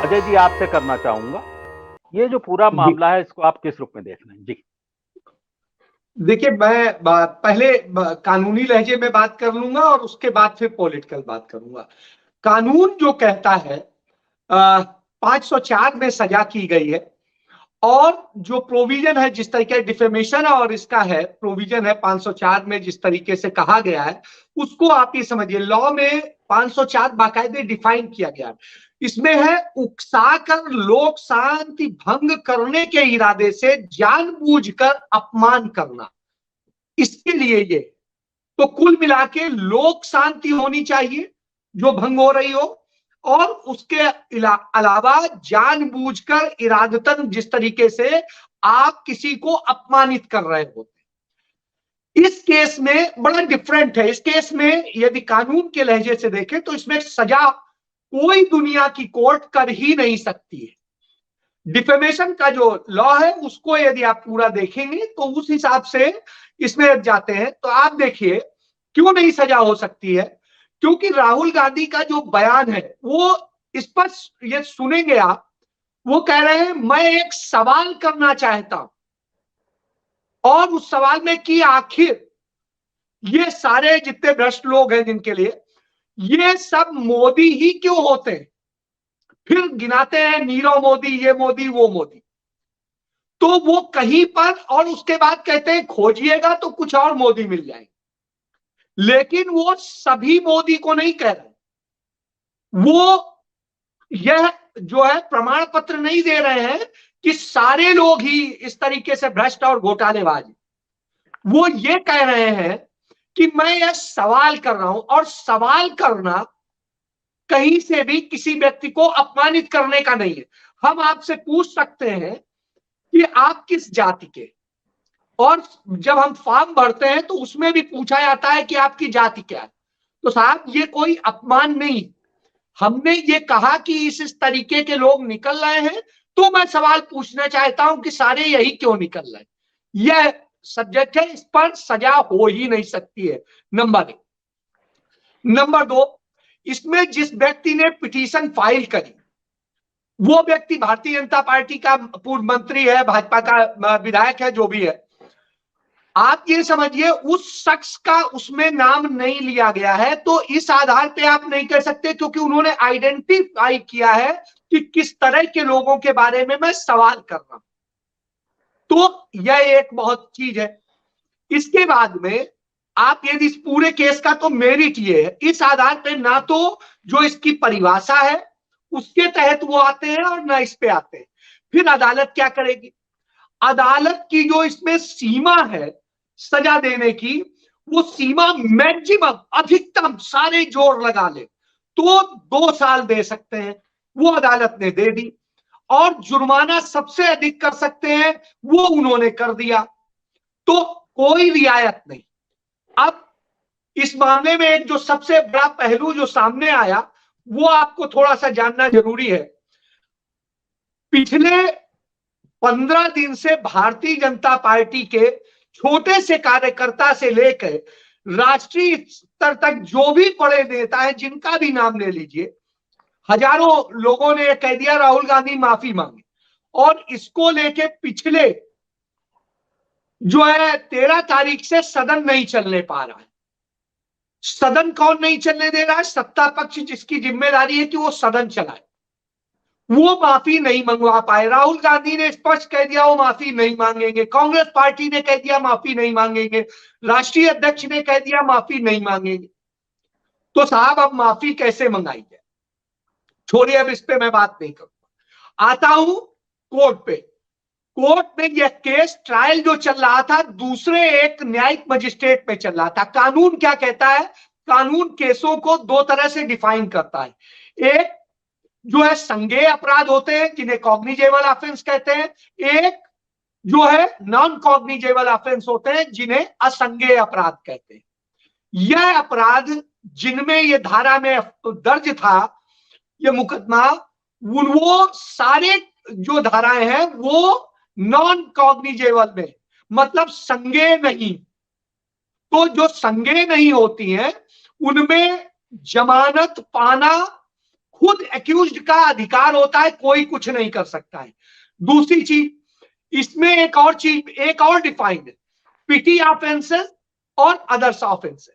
अजय जी, आपसे करना चाहूंगा, ये जो पूरा मामला है इसको आप किस रूप में देख रहे हैं जी? देखिए, मैं पहले कानूनी लहजे में बात कर लूंगा और उसके बाद फिर पॉलिटिकल बात करूंगा। कानून जो कहता है 504 में सजा की गई है, और जो प्रोविजन है जिस तरीके डिफेमेशन और इसका है प्रोविजन है 504 में जिस तरीके से कहा गया है, उसको आप ये समझिए, लॉ में 504 बाकायदे डिफाइन किया गया है। इसमें है उकसाकर लोक शांति भंग करने के इरादे से जानबूझकर अपमान करना। इसके लिए ये तो कुल मिला के लोक शांति होनी चाहिए जो भंग हो रही हो, और उसके अलावा जानबूझकर इरादतन जिस तरीके से आप किसी को अपमानित कर रहे होते। इस केस में बड़ा डिफरेंट है। इस केस में यदि कानून के लहजे से देखें तो इसमें सजा कोई दुनिया की कोर्ट कर ही नहीं सकती है। डिफेमेशन का जो लॉ है उसको यदि आप पूरा देखेंगे तो उस हिसाब से इसमें जाते हैं, तो आप देखिए क्यों नहीं सजा हो सकती है। क्योंकि राहुल गांधी का जो बयान है वो इस पर ये सुनेंगे आप, वो कह रहे हैं मैं एक सवाल करना चाहता हूं, और उस सवाल में कि आखिर ये सारे जितने भ्रष्ट लोग हैं जिनके लिए ये सब मोदी ही क्यों होते हैं। फिर गिनाते हैं नीरव मोदी, ये मोदी, वो मोदी। तो वो कहीं पर, और उसके बाद कहते हैं खोजिएगा तो कुछ और मोदी मिल जाएंगे। लेकिन वो सभी मोदी को नहीं कह रहे, वो यह जो है प्रमाण पत्र नहीं दे रहे हैं कि सारे लोग ही इस तरीके से भ्रष्ट और घोटालेबाज। वो ये कह रहे हैं कि मैं यह सवाल कर रहा हूं, और सवाल करना कहीं से भी किसी व्यक्ति को अपमानित करने का नहीं है। हम आपसे पूछ सकते हैं कि आप किस जाति के, और जब हम फॉर्म भरते हैं तो उसमें भी पूछा जाता है कि आपकी जाति क्या है। तो साहब ये कोई अपमान नहीं, हमने ये कहा कि इस तरीके के लोग निकल रहे हैं, तो मैं सवाल पूछना चाहता हूं कि सारे यही क्यों निकल रहे हैं। यह सब्जेक्ट है, इस पर सजा हो ही नहीं सकती है, नंबर एक। नंबर दो, इसमें जिस व्यक्ति ने पिटीशन फाइल करी वो व्यक्ति भारतीय जनता पार्टी का पूर्व मंत्री है, भाजपा का विधायक है, जो भी है। आप ये समझिए उस शख्स का उसमें नाम नहीं लिया गया है, तो इस आधार पे आप नहीं कर सकते, क्योंकि उन्होंने आइडेंटिफाई किया है कि किस तरह के लोगों के बारे में मैं सवाल कर रहा हूं। तो यह एक बहुत चीज है। इसके बाद में आप यदि इस पूरे केस का तो मेरिट ये है, इस आधार पे ना तो जो इसकी परिभाषा है उसके तहत वो आते हैं और ना इस पे आते हैं। फिर अदालत क्या करेगी? अदालत की जो इसमें सीमा है सजा देने की, वो सीमा मैक्सिमम, अधिकतम सारे जोर लगा ले तो 2 साल दे सकते हैं, वो अदालत ने दे दी। और जुर्माना सबसे अधिक कर सकते हैं, वो उन्होंने कर दिया। तो कोई रियायत नहीं। अब इस मामले में एक जो सबसे बड़ा पहलू जो सामने आया वो आपको थोड़ा सा जानना जरूरी है। पिछले 15 दिन से भारतीय जनता पार्टी के छोटे से कार्यकर्ता से लेकर राष्ट्रीय स्तर तक जो भी बड़े नेता हैं, जिनका भी नाम ले लीजिए, हजारों लोगों ने कह दिया राहुल गांधी माफी मांगे। और इसको लेके पिछले जो है 13 तारीख से सदन नहीं चलने पा रहा है। सदन कौन नहीं चलने दे रहा है? सत्ता पक्ष, जिसकी जिम्मेदारी है कि वो सदन चलाए, वो माफी नहीं मंगवा पाए। राहुल गांधी ने स्पष्ट कह दिया वो माफी नहीं मांगेंगे, कांग्रेस पार्टी ने कह दिया माफी नहीं मांगेंगे, राष्ट्रीय अध्यक्ष ने कह दिया माफी नहीं मांगेंगे। तो साहब अब माफी कैसे मंगाई जाए? छोड़िए, अब इस पे मैं बात नहीं करूंगा। आता हूं कोर्ट पे। कोर्ट में यह केस ट्रायल जो चल रहा था दूसरे एक न्यायिक मजिस्ट्रेट पे चल रहा था। कानून क्या कहता है? कानून केसों को 2 तरह से डिफाइन करता है। एक जो है संज्ञेय अपराध होते हैं जिन्हें कॉग्निजेबल ऑफेंस कहते हैं, एक जो है नॉन कॉग्निजेबल ऑफेंस होते हैं जिन्हें असंज्ञेय अपराध कहते हैं। यह अपराध जिनमें यह धारा में दर्ज था, यह मुकदमा, वो सारे जो धाराएं हैं वो नॉन कॉग्निजेबल में, मतलब संज्ञेय नहीं। तो जो संज्ञेय नहीं होती हैं उनमें जमानत पाना खुद एक्यूज्ड का अधिकार होता है, कोई कुछ नहीं कर सकता है। दूसरी चीज, इसमें एक और चीज, एक और डिफाइंड है, पिटी ऑफेंसेस और अदर्स ऑफेंसेस।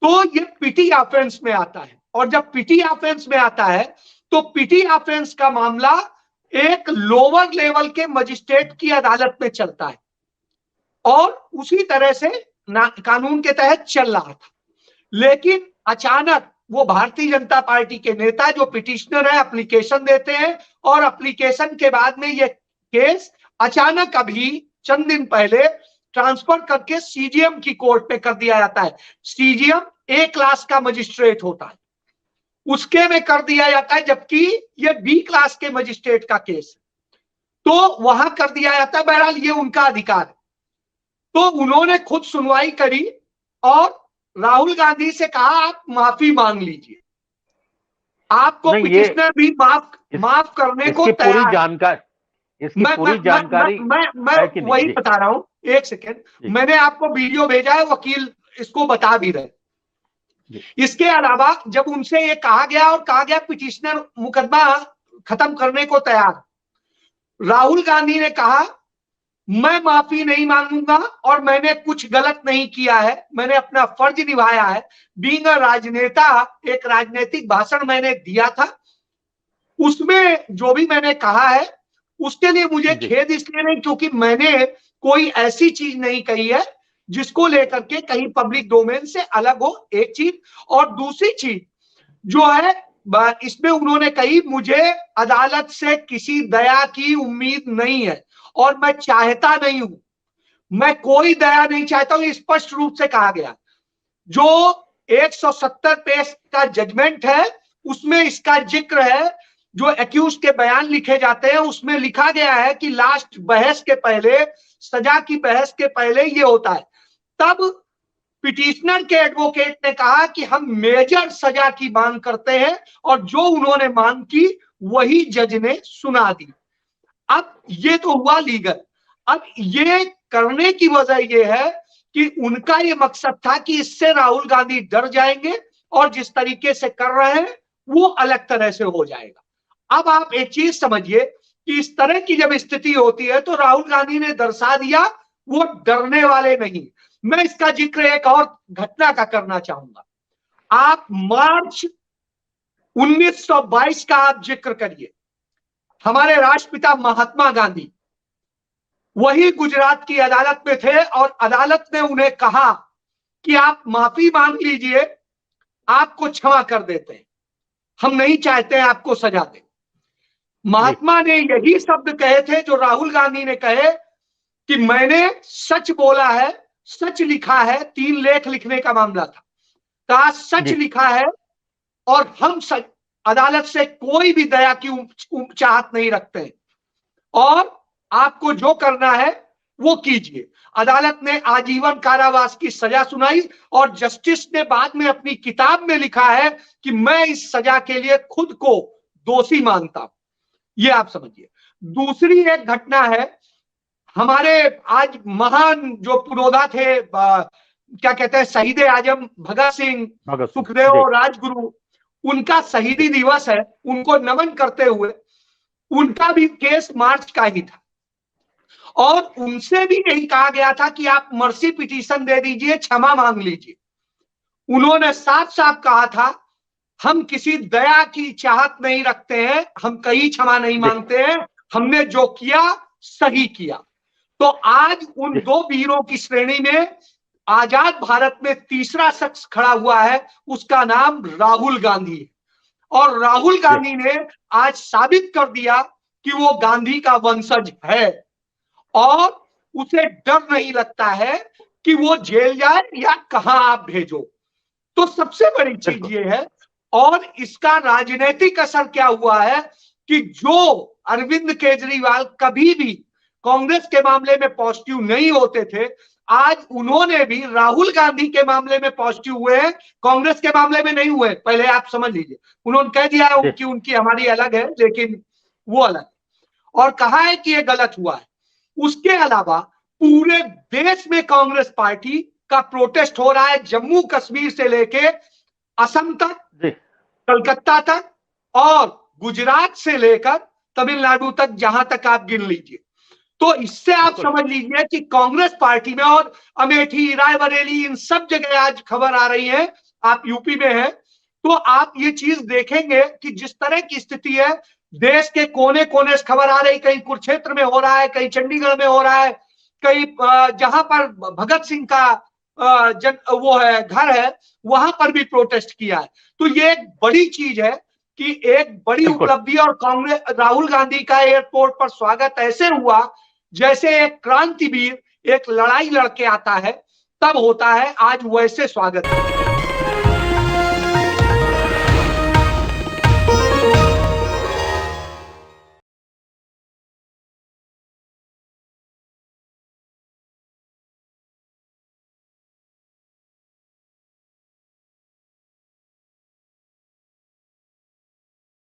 तो ये पिटी ऑफेंस में आता है, और जब पिटी ऑफेंस में आता है तो पिटी ऑफेंस का मामला एक लोअर लेवल के मजिस्ट्रेट की अदालत में चलता है, और उसी तरह से कानून के तहत चल रहा था। लेकिन अचानक वो भारतीय जनता पार्टी के नेता जो पिटिशनर है एप्लीकेशन देते हैं, और एप्लीकेशन के बाद में ये केस अचानक अभी चंद दिन पहले ट्रांसफर करके सीजीएम की कोर्ट में कर दिया जाता है। सीजीएम ए क्लास का मजिस्ट्रेट होता है, उसके में कर दिया जाता है, जबकि ये बी क्लास के मजिस्ट्रेट का केस है, तो वहां कर दिया जाता है। बहरहाल ये उनका अधिकार है। तो उन्होंने खुद सुनवाई करी और राहुल गांधी से कहा आप माफी मांग लीजिए, आपको पिटिशनर भी माफ करने को तैयार है। इसकी पूरी जानकारी मैं वही बता रहा हूं, एक सेकेंड, मैंने आपको वीडियो भेजा है, वकील इसको बता भी रहे। इसके अलावा जब उनसे ये कहा गया और कहा गया पिटिशनर मुकदमा खत्म करने को तैयार, राहुल गांधी ने कहा मैं माफी नहीं मांगूंगा और मैंने कुछ गलत नहीं किया है, मैंने अपना फर्ज निभाया है। बीइंग अ राजनेता, एक राजनीतिक भाषण मैंने दिया था, उसमें जो भी मैंने कहा है उसके लिए मुझे खेद इसलिए नहीं क्योंकि मैंने कोई ऐसी चीज नहीं कही है जिसको लेकर के कहीं पब्लिक डोमेन से अलग हो, एक चीज। और दूसरी चीज जो है इसमें उन्होंने कही मुझे अदालत से किसी दया की उम्मीद नहीं है और मैं चाहता नहीं हूं, मैं कोई दया नहीं चाहता हूं, स्पष्ट रूप से कहा गया। जो 170 पेज का जजमेंट है उसमें इसका जिक्र है, जो एक्यूज के बयान लिखे जाते हैं उसमें लिखा गया है कि लास्ट बहस के पहले, सजा की बहस के पहले ये होता है। तब पिटिशनर के एडवोकेट ने कहा कि हम मेजर सजा की मांग करते हैं, और जो उन्होंने मांग की वही जज ने सुना दी। अब ये तो हुआ लीगल। अब ये करने की वजह ये है कि उनका ये मकसद था कि इससे राहुल गांधी डर जाएंगे और जिस तरीके से कर रहे हैं वो अलग तरह से हो जाएगा। अब आप एक चीज समझिए कि इस तरह की जब स्थिति होती है तो राहुल गांधी ने दर्शा दिया वो डरने वाले नहीं। मैं इसका जिक्र एक और घटना का करना चाहूंगा। आप मार्च 1922 का आप जिक्र करिए, हमारे राष्ट्रपिता महात्मा गांधी वही गुजरात की अदालत में थे और अदालत ने उन्हें कहा कि आप माफी मांग लीजिए, आपको क्षमा कर देते हैं, हम नहीं चाहते हैं आपको सजा दें। महात्मा ने यही शब्द कहे थे जो राहुल गांधी ने कहे कि मैंने सच बोला है, सच लिखा है। 3 लेख लिखने का मामला था, कहा सच लिखा है और हम अदालत से कोई भी दया की चाहत नहीं रखते हैं और आपको जो करना है वो कीजिए। अदालत ने आजीवन कारावास की सजा सुनाई और जस्टिस ने बाद में अपनी किताब में लिखा है कि मैं इस सजा के लिए खुद को दोषी मानता हूं। ये आप समझिए। दूसरी एक घटना है, हमारे आज महान जो पुरोधा थे, क्या कहते हैं, शहीद आजम भगत सिंह, सुखदेव, राजगुरु, उनका शहीदी दिवस है। उनको नमन करते हुए उनका भी केस मार्च का ही था और उनसे भी यही कहा गया था कि आप मर्सी पिटीशन दे दीजिए, क्षमा मांग लीजिए। उन्होंने साफ साफ कहा था हम किसी दया की चाहत नहीं रखते हैं, हम कहीं क्षमा नहीं मांगते हैं, हमने जो किया सही किया। तो आज उन 2 वीरों की श्रेणी में आजाद भारत में तीसरा शख्स खड़ा हुआ है, उसका नाम राहुल गांधी है। और राहुल गांधी ने आज साबित कर दिया कि वो गांधी का वंशज है और उसे डर नहीं लगता है कि वो जेल जाए या कहां आप भेजो। तो सबसे बड़ी चीज ये है। और इसका राजनीतिक असर क्या हुआ है कि जो अरविंद केजरीवाल कभी भी कांग्रेस के मामले में पॉजिटिव नहीं होते थे, आज उन्होंने भी राहुल गांधी के मामले में पॉजिटिव हुए हैं, कांग्रेस के मामले में नहीं हुए। पहले आप समझ लीजिए, उन्होंने कह दिया है कि उनकी हमारी अलग है, लेकिन वो अलग है, और कहा है कि ये गलत हुआ है। उसके अलावा पूरे देश में कांग्रेस पार्टी का प्रोटेस्ट हो रहा है, जम्मू कश्मीर से लेके असम तक, कलकत्ता तक, और गुजरात से लेकर तमिलनाडु तक, जहां तक आप गिन लीजिए। तो इससे आप समझ लीजिए कि कांग्रेस पार्टी में, और अमेठी, रायबरेली, इन सब जगह आज खबर आ रही है, आप यूपी में हैं, तो आप ये चीज देखेंगे कि जिस तरह की स्थिति है, देश के कोने कोने से खबर आ रही, कहीं कुरुक्षेत्र में हो रहा है, कहीं चंडीगढ़ में हो रहा है, कहीं जहां पर भगत सिंह का वो है घर है, वहां पर भी प्रोटेस्ट किया है। तो ये एक बड़ी चीज है कि एक बड़ी उपलब्धि, और कांग्रेस, राहुल गांधी का एयरपोर्ट पर स्वागत ऐसे हुआ जैसे एक क्रांतिवीर एक लड़ाई लड़के आता है तब होता है, आज वैसे स्वागत है।